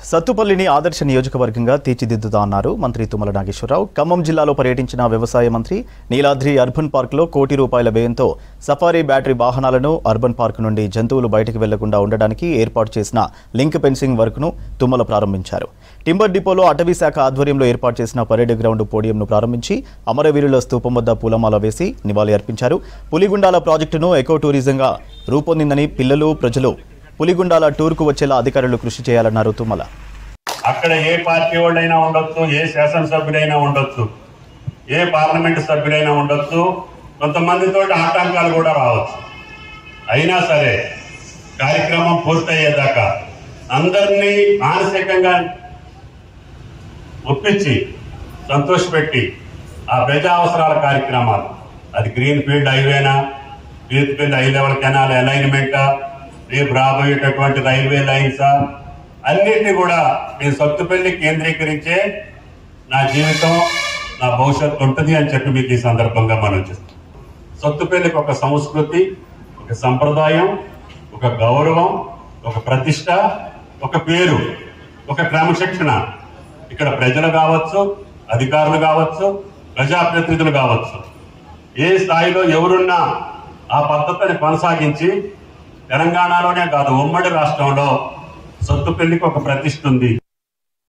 సత్తుపల్లిని ఆదర్శ నియోజకవర్గంగా తీర్చిదిద్దుతా అన్నారు మంత్రి తుమ్మల నాగేశ్వరరావు. ఖమ్మం జిల్లాలో పర్యటించిన వ్యవసాయ మంత్రి నీలాద్రి అర్బన్ పార్కులో ₹1 కోటి వ్యయంతో సఫారీ బ్యాటరీ వాహనాలను అర్బన్ పార్క్ నుండి జంతువులు బయటకు వెళ్లకుండా ఉండడానికి ఏర్పాటు చేసిన లింక్ ఫెన్సింగ్ వర్క్ను తుమ్మల ప్రారంభించారు. టింబర్ డిపోలో అటవీ శాఖ ఆధ్వర్యంలో ఏర్పాటు చేసిన పరేడ్ గ్రౌండ్ పోడియంను ప్రారంభించి అమరవీరుల స్తూపం వద్ద పూలమాల వేసి నివాళి అర్పించారు. పులిగుండాల ప్రాజెక్టును ఎకో టూరిజంగా రూపొందిందని పిల్లలు ప్రజలు పులిగుండాల టూర్కు వచ్చేలా అధికారులు కృషి చేయాలన్నారు తుమ్మల. అక్కడ ఏ పార్టీ వాళ్ళైనా ఉండొచ్చు, ఏ శాసనసభ్యుడైనా ఉండొచ్చు, ఏ పార్లమెంటు సభ్యుడైనా ఉండొచ్చు, కొంతమందితో ఆటంకాలు కూడా రావచ్చు. అయినా సరే కార్యక్రమం పూర్తయ్యేదాకా అందరినీ మానసికంగా ఒప్పించి సంతోషపెట్టి ఆ ప్రజా అవసరాల కార్యక్రమాలు, అది గ్రీన్ ఫీల్డ్ హైవేనా, బీర్పిల్ హై లెవెల్ కెనాల్ అలైన్మెంటా, రేపు రాబోయేటటువంటి రైల్వే లైన్సా, అన్నింటినీ కూడా నేను సత్తుపల్లి కేంద్రీకరించే నా జీవితం, నా భవిష్యత్తు ఉంటుంది అని చెప్పి మీకు ఈ సందర్భంగా మనం చేస్తాం. సత్తుపల్లికి ఒక సంస్కృతి, ఒక సంప్రదాయం, ఒక గౌరవం, ఒక ప్రతిష్ట, ఒక పేరు, ఒక క్రమశిక్షణ ఇక్కడ ప్రజలు కావచ్చు, అధికారులు కావచ్చు, ప్రజాప్రతినిధులు కావచ్చు, ఏ స్థాయిలో ఎవరున్నా ఆ పద్ధతిని కొనసాగించి తెలంగాణలోనే కాదు ఉమ్మడి రాష్ట్రంలో సత్తుపల్లికి ఒక ప్రతిష్ఠ ఉంది.